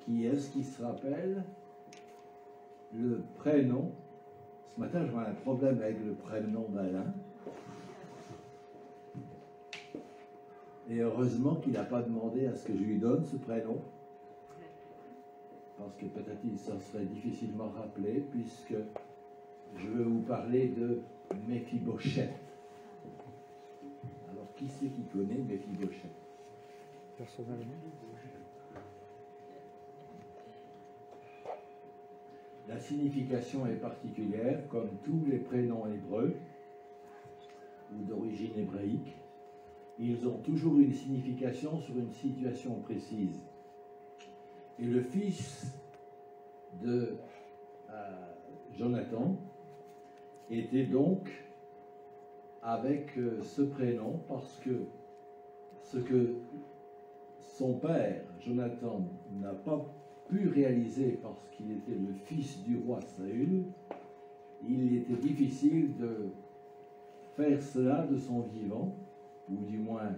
Qui est-ce qui se rappelle le prénom? Ce matin, je vois un problème avec le prénom d'Alain. Et heureusement qu'il n'a pas demandé à ce que je lui donne ce prénom. Parce que peut-être il s'en serait difficilement rappelé, puisque je veux vous parler de Méphibosheth. Alors, qui c'est qui connaît Méphibosheth? Personnellement. La signification est particulière, comme tous les prénoms hébreux ou d'origine hébraïque. Ils ont toujours une signification sur une situation précise. Et le fils de Jonathan était donc avec ce prénom parce que ce que son père, Jonathan, n'a pas pu réaliser parce qu'il était le fils du roi Saül, il était difficile de faire cela de son vivant, ou du moins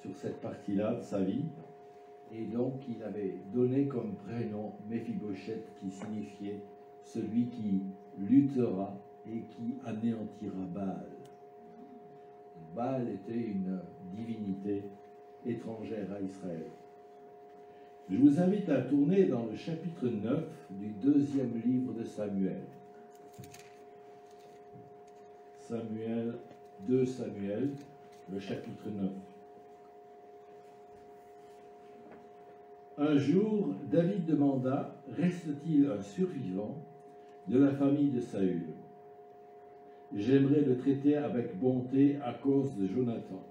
sur cette partie-là de sa vie. Et donc il avait donné comme prénom Méphibosheth, qui signifiait celui qui luttera et qui anéantira Baal. Baal était une divinité étrangère à Israël. Je vous invite à tourner dans le chapitre 9 du 2e livre de Samuel. Samuel, 2 Samuel, le chapitre 9. Un jour, David demanda, reste-t-il un survivant de la famille de Saül? J'aimerais le traiter avec bonté à cause de Jonathan.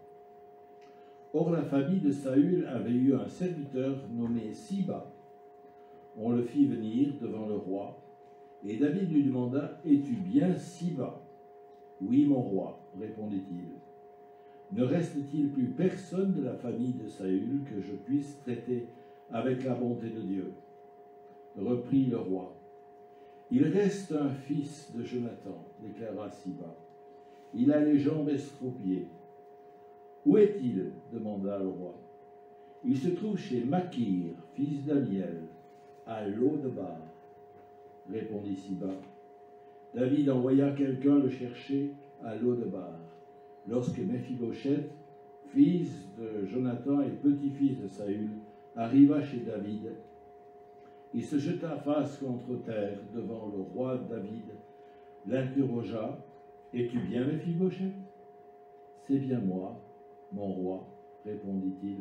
Or, la famille de Saül avait eu un serviteur nommé Siba. On le fit venir devant le roi, et David lui demanda, es-tu bien Siba? Oui, mon roi, répondit-il. Ne reste-t-il plus personne de la famille de Saül que je puisse traiter avec la bonté de Dieu? Reprit le roi. Il reste un fils de Jonathan, déclara Siba. Il a les jambes estropiées. Où est-il? Demanda le roi. Il se trouve chez Makir, fils d'Amiel, à Lo-debar, répondit Siba. David envoya quelqu'un le chercher à Lo-debar. Lorsque Méphibosheth, fils de Jonathan et petit-fils de Saül, arriva chez David, il se jeta face contre terre devant le roi David, l'interrogea. Es-tu bien Méphibosheth? C'est bien moi, mon roi, répondit-il.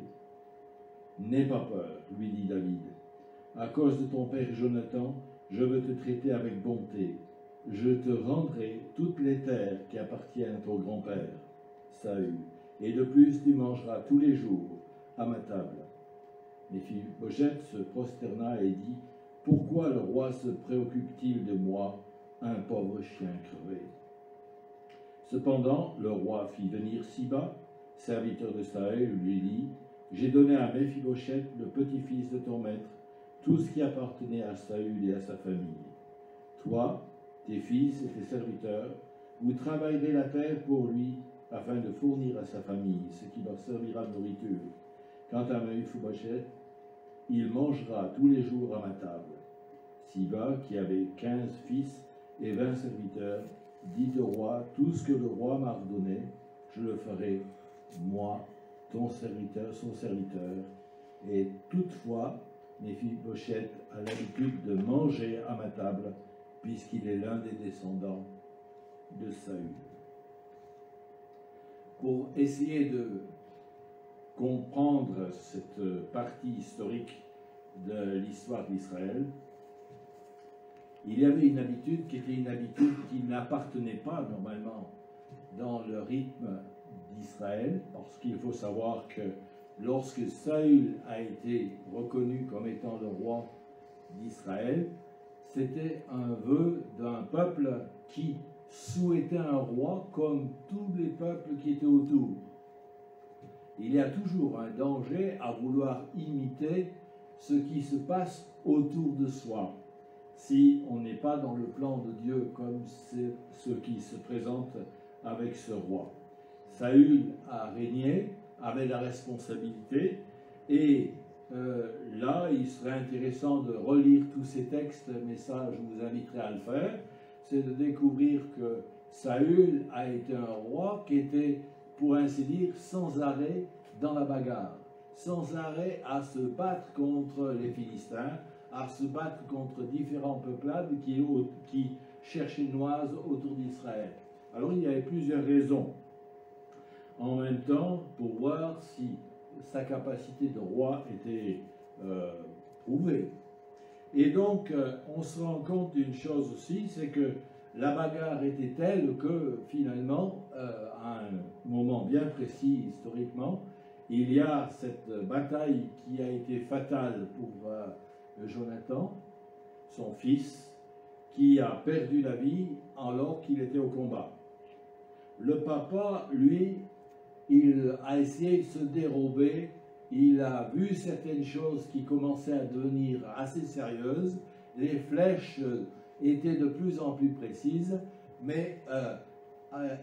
N'aie pas peur, lui dit David. À cause de ton père Jonathan, je veux te traiter avec bonté. Je te rendrai toutes les terres qui appartiennent à ton grand-père, Saül, et de plus tu mangeras tous les jours à ma table. Méphibosheth se prosterna et dit, pourquoi le roi se préoccupe-t-il de moi, un pauvre chien crevé? Cependant, le roi fit venir Siba, serviteur de Saül, lui dit, j'ai donné à Méphibosheth, le petit-fils de ton maître, tout ce qui appartenait à Saül et à sa famille. Toi, tes fils et tes serviteurs, vous travaillerez la terre pour lui, afin de fournir à sa famille ce qui leur servira de nourriture. Quant à Méphibosheth, il mangera tous les jours à ma table. Siba, qui avait 15 fils et 20 serviteurs, dit au roi, tout ce que le roi m'a ordonné, je le ferai, moi, ton serviteur, son serviteur. Et toutefois, Méphibosheth a l'habitude de manger à ma table, puisqu'il est l'un des descendants de Saül. Pour essayer de comprendre cette partie historique de l'histoire d'Israël, il y avait une habitude qui était une habitude qui n'appartenait pas normalement dans le rythme d'Israël, parce qu'il faut savoir que lorsque Saül a été reconnu comme étant le roi d'Israël, c'était un vœu d'un peuple qui souhaitait un roi comme tous les peuples qui étaient autour. Il y a toujours un danger à vouloir imiter ce qui se passe autour de soi, si on n'est pas dans le plan de Dieu comme c'est ce qui se présente avec ce roi. Saül a régné, avait la responsabilité, et là, il serait intéressant de relire tous ces textes, mais ça, je vous inviterai à le faire. C'est de découvrir que Saül a été un roi qui était, pour ainsi dire, sans arrêt dans la bagarre, sans arrêt à se battre contre les Philistins, à se battre contre différents peuplades qui cherchaient noise autour d'Israël. Alors il y avait plusieurs raisons en même temps pour voir si sa capacité de roi était prouvée. Et donc on se rend compte d'une chose aussi, c'est que la bagarre était telle que finalement, à un moment bien précis historiquement, il y a cette bataille qui a été fatale pour Jonathan, son fils, qui a perdu la vie alors qu'il était au combat. Le papa, lui, il a essayé de se dérober, il a vu certaines choses qui commençaient à devenir assez sérieuses, les flèches étaient de plus en plus précises, mais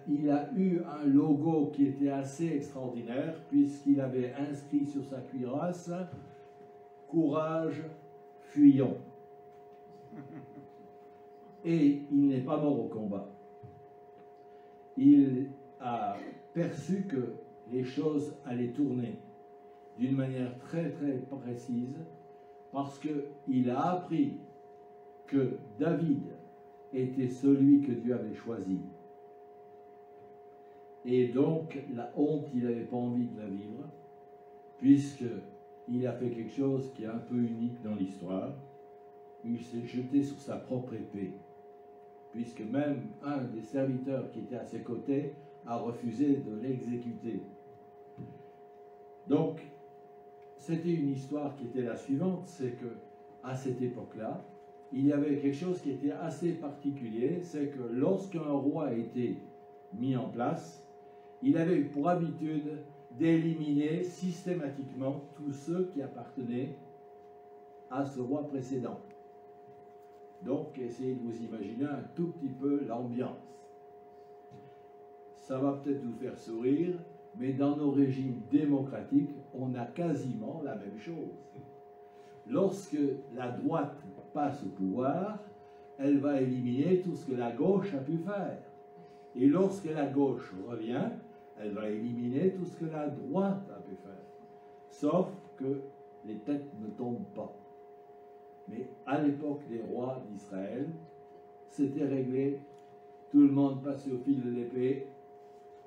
il a eu un logo qui était assez extraordinaire, puisqu'il avait inscrit sur sa cuirasse « Courage, fuyons ». Et il n'est pas mort au combat. Il a perçu que les choses allaient tourner d'une manière très très précise, parce qu'il a appris que David était celui que Dieu avait choisi. Et donc, la honte, il n'avait pas envie de la vivre, puisqu'il a fait quelque chose qui est un peu unique dans l'histoire. Il s'est jeté sur sa propre épée, puisque même un des serviteurs qui était à ses côtés a refusé de l'exécuter. Donc, c'était une histoire qui était la suivante, c'est que à cette époque-là, il y avait quelque chose qui était assez particulier, c'est que lorsqu'un roi était mis en place, il avait pour habitude d'éliminer systématiquement tous ceux qui appartenaient à ce roi précédent. Donc, essayez de vous imaginer un tout petit peu l'ambiance. Ça va peut-être vous faire sourire, mais dans nos régimes démocratiques, on a quasiment la même chose. Lorsque la droite passe au pouvoir, elle va éliminer tout ce que la gauche a pu faire. Et lorsque la gauche revient, elle va éliminer tout ce que la droite a pu faire. Sauf que les têtes ne tombent pas. Mais à l'époque des rois d'Israël, c'était réglé. Tout le monde passait au fil de l'épée,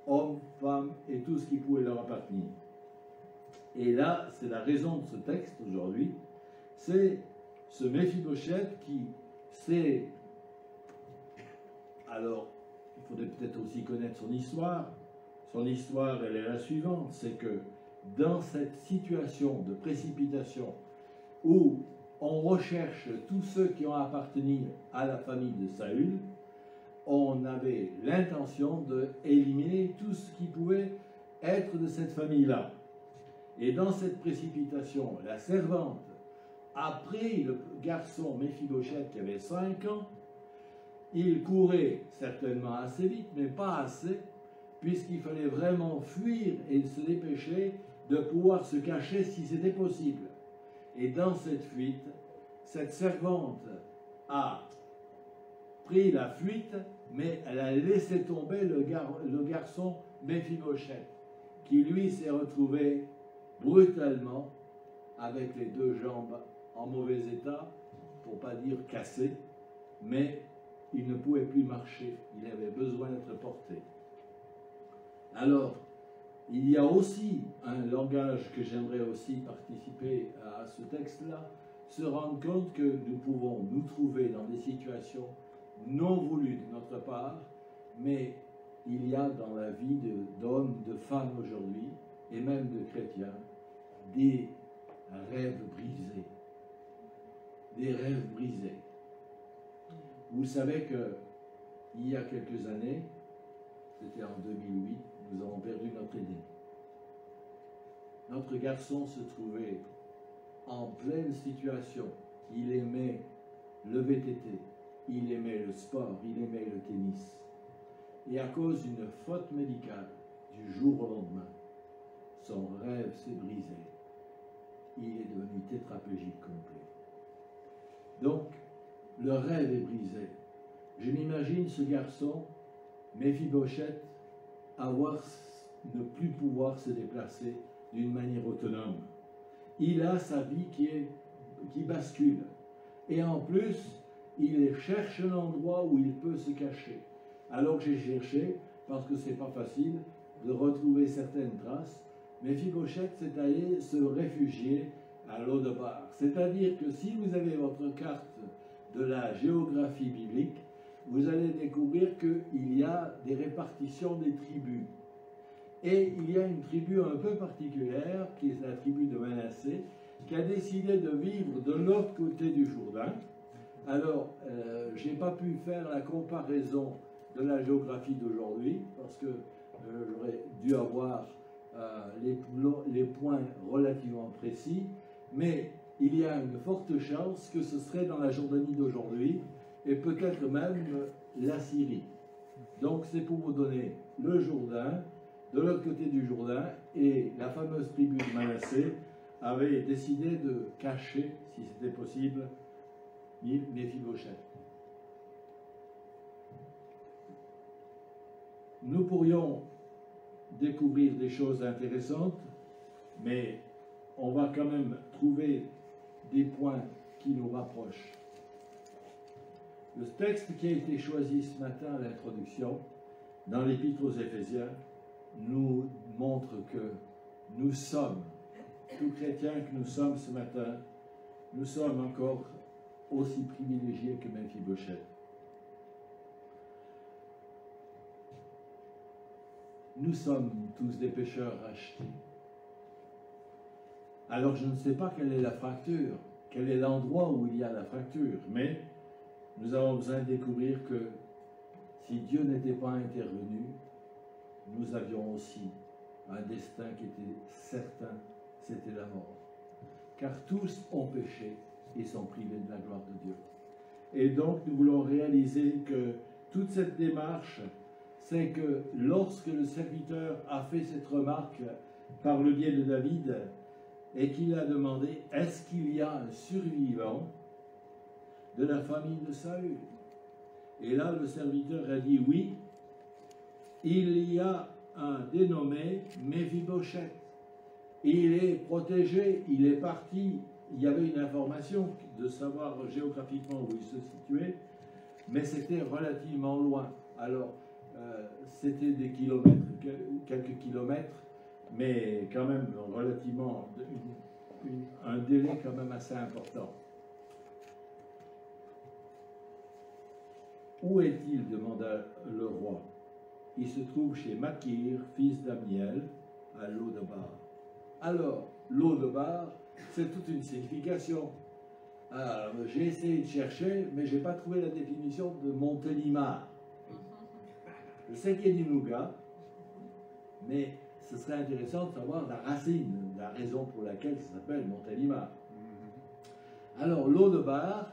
hommes, femmes et tout ce qui pouvait leur appartenir. Et là, c'est la raison de ce texte aujourd'hui, c'est ce Méphibosheth qui sait. Alors, il faudrait peut-être aussi connaître son histoire. Son histoire, elle est la suivante, c'est que dans cette situation de précipitation où on recherche tous ceux qui ont appartenu à la famille de Saül, on avait l'intention d'éliminer tout ce qui pouvait être de cette famille-là. Et dans cette précipitation, la servante a pris le garçon Méphibosheth qui avait 5 ans. Il courait certainement assez vite, mais pas assez, puisqu'il fallait vraiment fuir et se dépêcher de pouvoir se cacher si c'était possible. Et dans cette fuite, cette servante a pris la fuite, mais elle a laissé tomber le garçon Méphibosheth, qui lui s'est retrouvé brutalement avec les 2 jambes en mauvais état, pour ne pas dire cassées, mais il ne pouvait plus marcher, il avait besoin d'être porté. Alors, il y a aussi un langage que j'aimerais aussi participer à ce texte-là, se rendre compte que nous pouvons nous trouver dans des situations non voulues de notre part, mais il y a dans la vie d'hommes, de femmes aujourd'hui, et même de chrétiens, des rêves brisés. Des rêves brisés. Vous savez que il y a quelques années, c'était en 2008, nous avons perdu notre aîné. Notre garçon se trouvait en pleine situation. Il aimait le VTT, il aimait le sport, il aimait le tennis. Et à cause d'une faute médicale, du jour au lendemain, son rêve s'est brisé. il est devenu tétraplégique complet. Donc, le rêve est brisé. Je m'imagine ce garçon, Méphibosheth, ne plus pouvoir se déplacer d'une manière autonome. Il a sa vie qui bascule. Et en plus, il cherche un endroit où il peut se cacher. Alors que j'ai cherché, parce que c'est pas facile de retrouver certaines traces, Méphibosheth s'est allé se réfugier à Lodebar. C'est-à-dire que si vous avez votre carte de la géographie biblique, vous allez découvrir qu'il y a des répartitions des tribus. Et il y a une tribu un peu particulière, qui est la tribu de Manassé, qui a décidé de vivre de l'autre côté du Jourdain. Alors, je n'ai pas pu faire la comparaison de la géographie d'aujourd'hui, parce que j'aurais dû avoir les points relativement précis, mais il y a une forte chance que ce serait dans la Jordanie d'aujourd'hui, et peut-être même la Syrie. Donc c'est pour vous donner le Jourdain, de l'autre côté du Jourdain, et la fameuse tribu de Manassé avait décidé de cacher, si c'était possible, Méphibosheth. Nous pourrions découvrir des choses intéressantes, mais on va quand même trouver des points qui nous rapprochent. Le texte qui a été choisi ce matin à l'introduction, dans l'Épître aux Éphésiens, nous montre que nous sommes, tout chrétiens que nous sommes ce matin, nous sommes encore aussi privilégiés que Méphibosheth. Nous sommes tous des pécheurs rachetés. Alors je ne sais pas quelle est la fracture, quel est l'endroit où il y a la fracture, mais nous avons besoin de découvrir que si Dieu n'était pas intervenu, nous avions aussi un destin qui était certain, c'était la mort. Car tous ont péché et sont privés de la gloire de Dieu. Et donc nous voulons réaliser que toute cette démarche, c'est que lorsque le serviteur a fait cette remarque par le biais de David, et qu'il a demandé, est-ce qu'il y a un survivant de la famille de Saül? Et là, le serviteur a dit, oui, il y a un dénommé Méphibosheth. Il est protégé, il est parti. Il y avait une information de savoir géographiquement où il se situait, mais c'était relativement loin. Alors, c'était des kilomètres, quelques kilomètres, mais quand même relativement un délai quand même assez important. Où est-il? Demanda le roi. Il se trouve chez Makir, fils d'Amiel, à Lodebar. Alors, Lodebar, c'est toute une signification. J'ai essayé de chercher, mais je n'ai pas trouvé la définition de Montélimar. Je sais qu'il y a du nougat, mais ce serait intéressant de savoir la racine, la raison pour laquelle ça s'appelle Montélimar. Alors, Lodebar,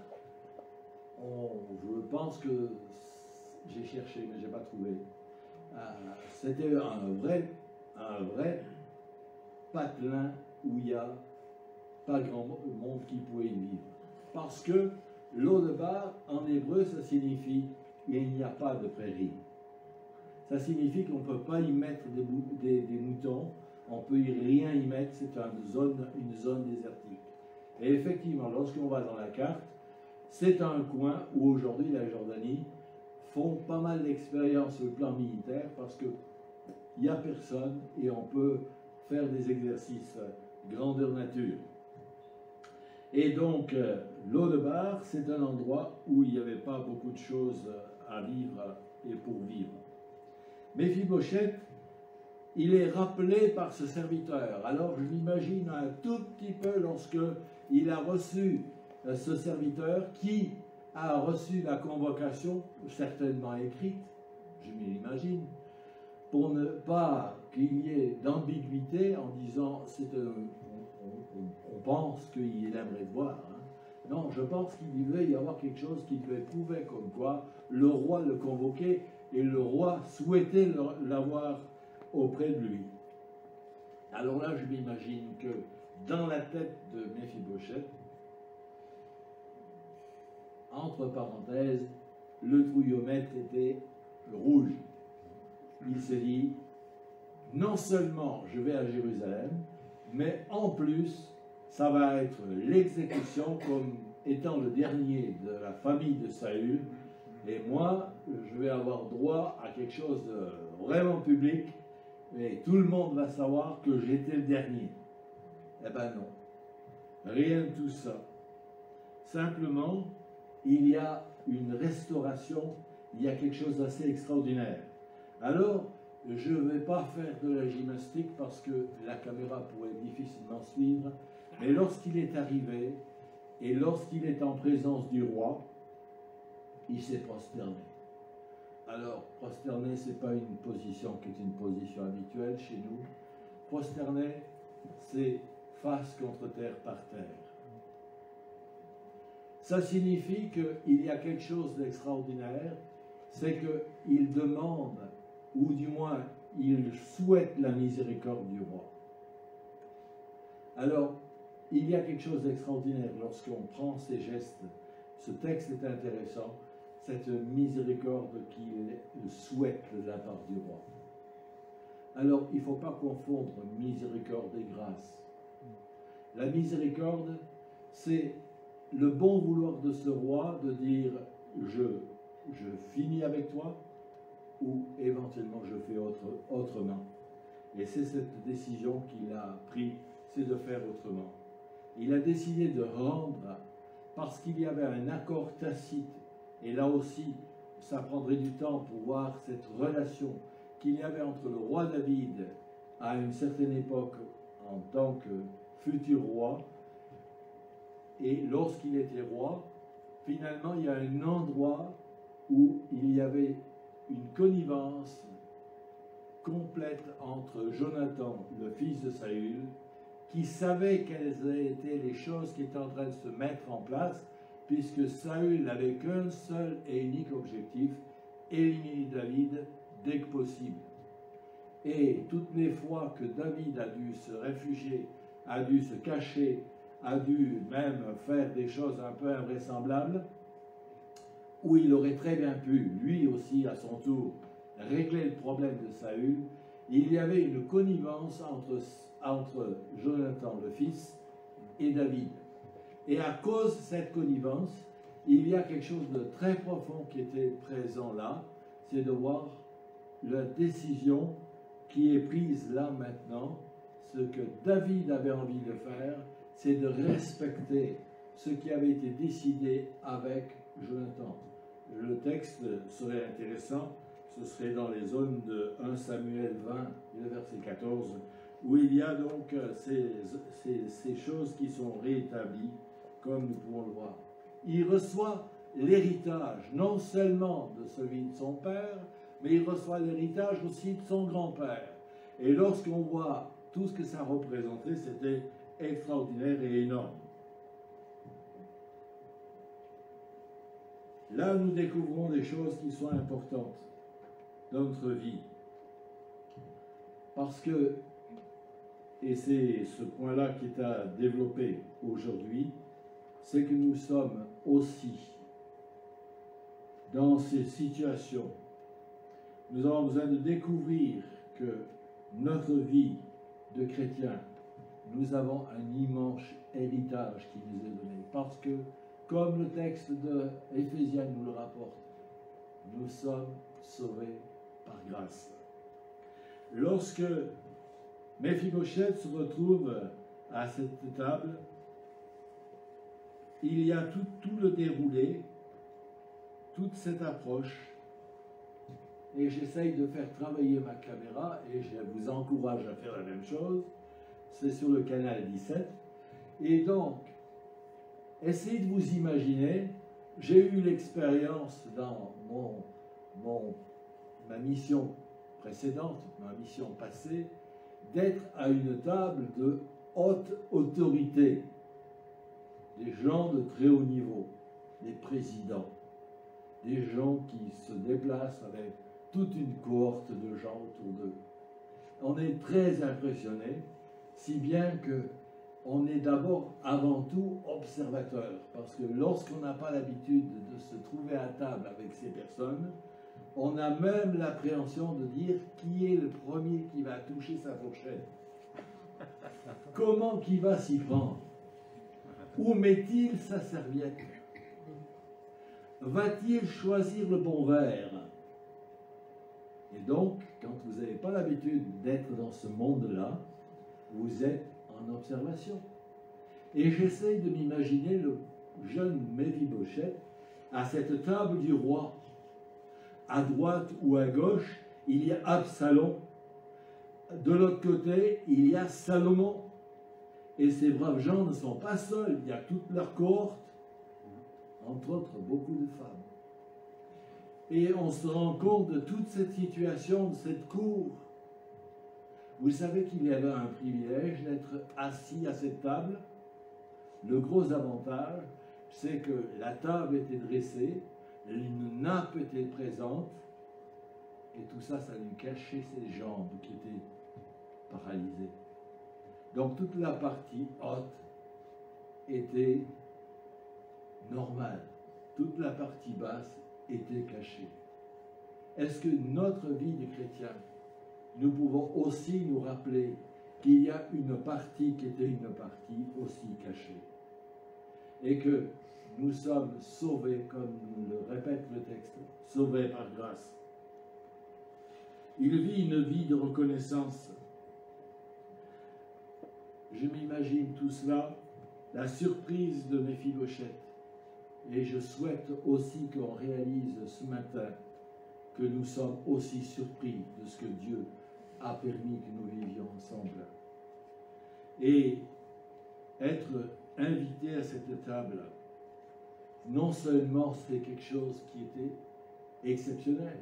je pense que j'ai cherché, mais je n'ai pas trouvé. C'était un vrai patelin où il n'y a pas grand monde qui pouvait y vivre. Parce que Lodebar, en hébreu, ça signifie il n'y a pas de prairie. Ça signifie qu'on ne peut pas y mettre des moutons, on ne peut rien y mettre, c'est une zone désertique. Et effectivement, lorsqu'on va dans la carte, c'est un coin où aujourd'hui la Jordanie font pas mal d'expériences sur le plan militaire parce qu'il n'y a personne et on peut faire des exercices grandeur nature. Et donc, Lodebar, c'est un endroit où il n'y avait pas beaucoup de choses à vivre et pour vivre. Méphibosheth, il est rappelé par ce serviteur. Alors, je m'imagine un tout petit peu lorsque il a reçu ce serviteur qui a reçu la convocation, certainement écrite, je m'imagine, pour ne pas qu'il y ait d'ambiguïté en disant on pense qu'il aimerait te voir. Hein. Non, je pense qu'il devait y avoir quelque chose qui devait prouver comme quoi le roi le convoquait et le roi souhaitait l'avoir auprès de lui. Alors là, je m'imagine que dans la tête de Méphibosheth, entre parenthèses, le trouillomètre était rouge. Il s'est dit, non seulement je vais à Jérusalem, mais en plus, ça va être l'exécution comme étant le dernier de la famille de Saül. Et moi, je vais avoir droit à quelque chose de vraiment public. Et tout le monde va savoir que j'étais le dernier. Eh ben non. Rien de tout ça. Simplement, il y a une restauration, il y a quelque chose d'assez extraordinaire. Alors, je ne vais pas faire de la gymnastique parce que la caméra pourrait difficilement suivre, mais lorsqu'il est arrivé et lorsqu'il est en présence du roi, il s'est prosterné. Alors, prosterné, ce n'est pas une position qui est une position habituelle chez nous. Prosterné, c'est face contre terre par terre. Ça signifie qu'il y a quelque chose d'extraordinaire, c'est qu'il demande, ou du moins, il souhaite la miséricorde du roi. Alors, il y a quelque chose d'extraordinaire lorsqu'on prend ces gestes. Ce texte est intéressant, cette miséricorde qu'il souhaite de la part du roi. Alors, il ne faut pas confondre miséricorde et grâce. La miséricorde, c'est le bon vouloir de ce roi de dire je finis avec toi ou éventuellement je fais autrement. Et c'est cette décision qu'il a prise, c'est de faire autrement. Il a décidé de rendre parce qu'il y avait un accord tacite. Et là aussi, ça prendrait du temps pour voir cette relation qu'il y avait entre le roi David à une certaine époque en tant que futur roi et lorsqu'il était roi. Finalement, il y a un endroit où il y avait une connivence complète entre Jonathan, le fils de Saül, qui savait quelles étaient les choses qui étaient en train de se mettre en place, puisque Saül n'avait qu'un seul et unique objectif, éliminer David dès que possible. Et toutes les fois que David a dû se réfugier, a dû se cacher, a dû même faire des choses un peu invraisemblables, où il aurait très bien pu, lui aussi à son tour, régler le problème de Saül, il y avait une connivence entre Jonathan le fils et David. Et à cause de cette connivence, il y a quelque chose de très profond qui était présent là, c'est de voir la décision qui est prise là maintenant. Ce que David avait envie de faire, c'est de respecter ce qui avait été décidé avec Jonathan. Le texte serait intéressant, ce serait dans les zones de 1 Samuel 20, le verset 14, où il y a donc ces choses qui sont rétablies, comme nous pouvons le voir. Il reçoit l'héritage, non seulement de celui de son père, mais il reçoit l'héritage aussi de son grand-père. Et lorsqu'on voit tout ce que ça représentait, c'était extraordinaire et énorme. Là, nous découvrons des choses qui sont importantes dans notre vie. Parce que, et c'est ce point-là qui est à développer aujourd'hui, c'est que nous sommes aussi dans ces situations. Nous avons besoin de découvrir que notre vie de chrétien, nous avons un immense héritage qui nous est donné. Parce que, comme le texte de Éphésiens nous le rapporte, nous sommes sauvés par grâce. Lorsque Méphibosheth se retrouve à cette table, il y a tout le déroulé, toute cette approche, et j'essaye de faire travailler ma caméra, et je vous encourage à faire la même chose. C'est sur le canal 17. Et donc, essayez de vous imaginer, j'ai eu l'expérience dans ma mission précédente, ma mission passée, d'être à une table de haute autorité, des gens de très haut niveau, des présidents, des gens qui se déplacent avec toute une cohorte de gens autour d'eux. On est très impressionnés, si bien que on est d'abord, avant tout, observateur. Parce que lorsqu'on n'a pas l'habitude de se trouver à table avec ces personnes, on a même l'appréhension de dire qui est le premier qui va toucher sa fourchette. Comment qui va s'y prendre? Où met-il sa serviette? Va-t-il choisir le bon verre? Et donc, quand vous n'avez pas l'habitude d'être dans ce monde-là, vous êtes en observation. Et j'essaye de m'imaginer le jeune Méphibosheth à cette table du roi. À droite ou à gauche, il y a Absalom. De l'autre côté, il y a Salomon. Et ces braves gens ne sont pas seuls, il y a toute leur cohorte, entre autres beaucoup de femmes. Et on se rend compte de toute cette situation, de cette cour. Vous savez qu'il y avait un privilège d'être assis à cette table. Le gros avantage, c'est que la table était dressée, une nappe était présente, et tout ça, ça lui cachait ses jambes qui étaient paralysées. Donc toute la partie haute était normale, toute la partie basse était cachée. Est-ce que notre vie de chrétien, nous pouvons aussi nous rappeler qu'il y a une partie qui était une partie aussi cachée, et que nous sommes sauvés, comme le répète le texte, sauvés par grâce. Il vit une vie de reconnaissance. Je m'imagine tout cela, la surprise de Méphibosheth. Et je souhaite aussi qu'on réalise ce matin que nous sommes aussi surpris de ce que Dieu a permis que nous vivions ensemble. Et être invité à cette table, non seulement c'était quelque chose qui était exceptionnel,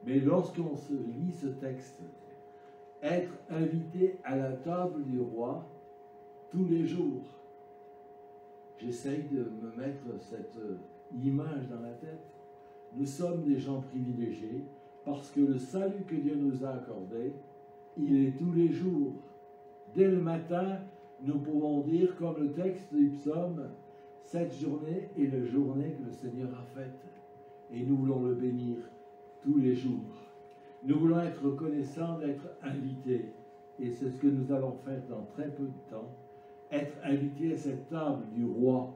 mais lorsqu'on se lit ce texte, être invité à la table du roi tous les jours. J'essaye de me mettre cette image dans la tête. Nous sommes des gens privilégiés parce que le salut que Dieu nous a accordé, il est tous les jours. Dès le matin, nous pouvons dire, comme le texte du psaume, cette journée est la journée que le Seigneur a faite. Et nous voulons le bénir tous les jours. Nous voulons être reconnaissants d'être invités. Et c'est ce que nous allons faire dans très peu de temps. Être invités à cette table du roi.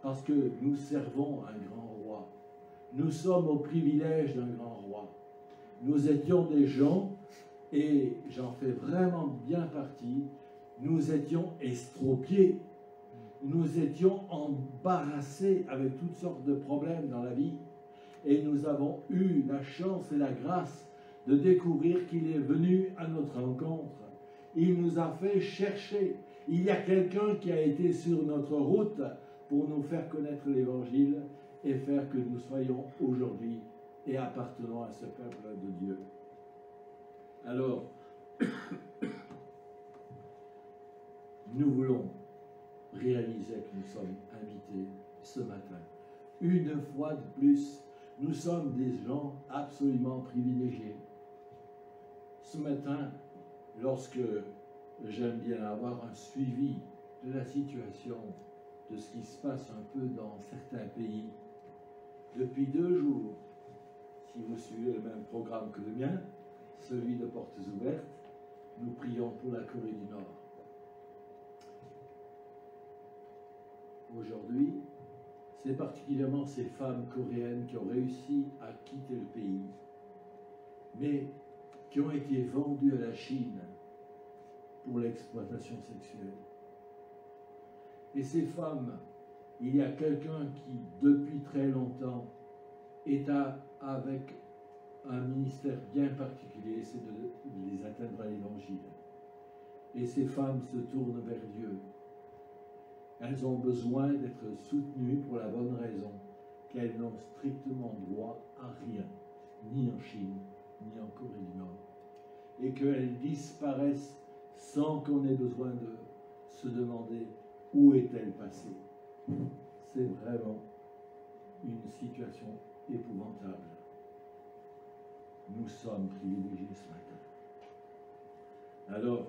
Parce que nous servons un grand roi. Nous sommes au privilège d'un grand roi. Nous étions des gens, et j'en fais vraiment bien partie, nous étions estropiés. Nous étions embarrassés avec toutes sortes de problèmes dans la vie. Et nous avons eu la chance et la grâce de découvrir qu'il est venu à notre rencontre. Il nous a fait chercher. Il y a quelqu'un qui a été sur notre route pour nous faire connaître l'Évangile et faire que nous soyons aujourd'hui et appartenons à ce peuple de Dieu. Alors, nous voulons réaliser que nous sommes invités ce matin. Une fois de plus, nous sommes des gens absolument privilégiés. Ce matin, lorsque j'aime bien avoir un suivi de la situation, de ce qui se passe un peu dans certains pays, depuis 2 jours, si vous suivez le même programme que le mien, celui de Portes Ouvertes, nous prions pour la Corée du Nord. Aujourd'hui, c'est particulièrement ces femmes coréennes qui ont réussi à quitter le pays, mais qui ont été vendues à la Chine pour l'exploitation sexuelle. Et ces femmes, il y a quelqu'un qui, depuis très longtemps, est avec un ministère bien particulier, c'est de les atteindre à l'Évangile. Et ces femmes se tournent vers Dieu. Elles ont besoin d'être soutenues pour la bonne raison qu'elles n'ont strictement droit à rien, ni en Chine, ni en Corée du Nord. Et qu'elles disparaissent sans qu'on ait besoin de se demander où est-elle passée. C'est vraiment une situation épouvantable. Nous sommes privilégiés ce matin. Alors,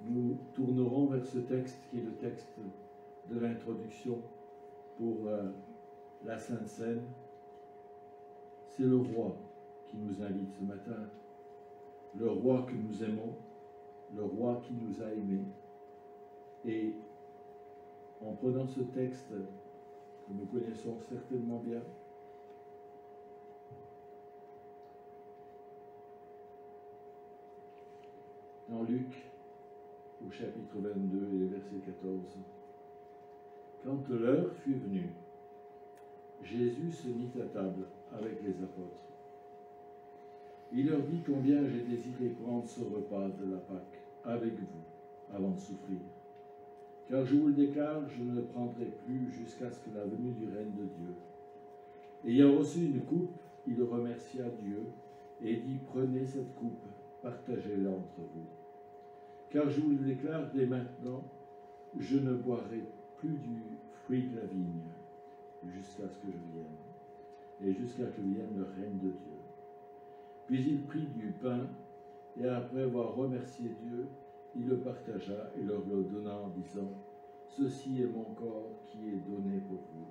nous tournerons vers ce texte qui est le texte de l'introduction pour la Sainte Seine. C'est le roi qui nous invite ce matin, le roi que nous aimons, le roi qui nous a aimés. Et en prenant ce texte que nous connaissons certainement bien, dans Luc, au chapitre 22 et verset 14, quand l'heure fut venue, Jésus se mit à table avec les apôtres. Il leur dit combien j'ai désiré prendre ce repas de la Pâque avec vous avant de souffrir. Car je vous le déclare, je ne le prendrai plus jusqu'à ce que la venue du règne de Dieu. Ayant reçu une coupe, il remercia Dieu et dit, prenez cette coupe, partagez-la entre vous. Car je vous le déclare dès maintenant, je ne boirai plus du fruit de la vigne jusqu'à ce que je vienne, et jusqu'à ce que vienne le règne de Dieu. Puis il prit du pain, et après avoir remercié Dieu, il le partagea et leur le donna en disant, ceci est mon corps qui est donné pour vous.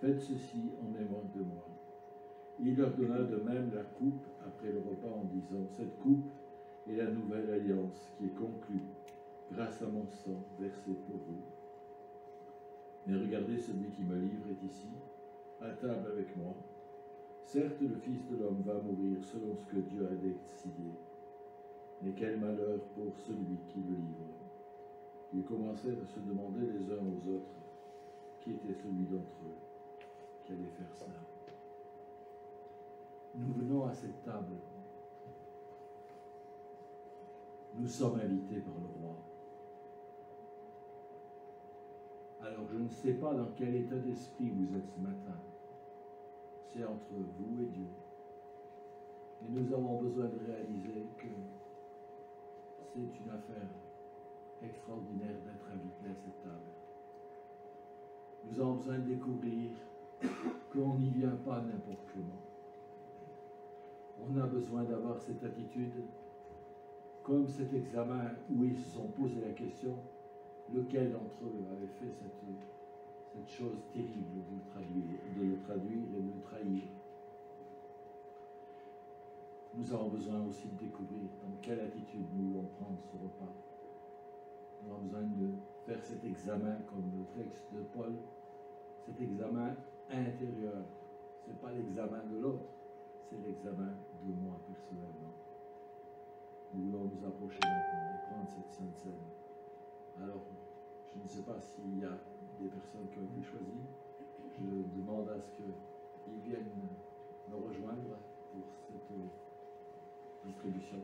Faites ceci en mémoire de moi. Il leur donna de même la coupe après le repas en disant, cette coupe est la nouvelle alliance qui est conclue grâce à mon sang versé pour vous. Mais regardez, celui qui me livre est ici, à table avec moi. Certes, le Fils de l'homme va mourir selon ce que Dieu a décidé. Mais quel malheur pour celui qui le livre. Ils commencèrent à se demander les uns aux autres qui était celui d'entre eux qui allait faire cela. Nous venons à cette table. Nous sommes invités par le roi. Alors je ne sais pas dans quel état d'esprit vous êtes ce matin. C'est entre vous et Dieu. Et nous avons besoin de réaliser que c'est une affaire extraordinaire d'être invité à cette table. Nous avons besoin de découvrir qu'on n'y vient pas n'importe comment. On a besoin d'avoir cette attitude, comme cet examen où ils se sont posé la question, lequel d'entre eux avait fait cette chose terrible de le traduire et de le trahir. Nous avons besoin aussi de découvrir dans quelle attitude nous voulons prendre ce repas. Nous avons besoin de faire cet examen, comme le texte de Paul, cet examen intérieur. Ce n'est pas l'examen de l'autre, c'est l'examen de moi personnellement. Nous voulons nous approcher maintenant et prendre cette Sainte Seine. Alors, je ne sais pas s'il y a des personnes qui ont été choisies. Je demande à ce qu'ils viennent me rejoindre pour cette distribution.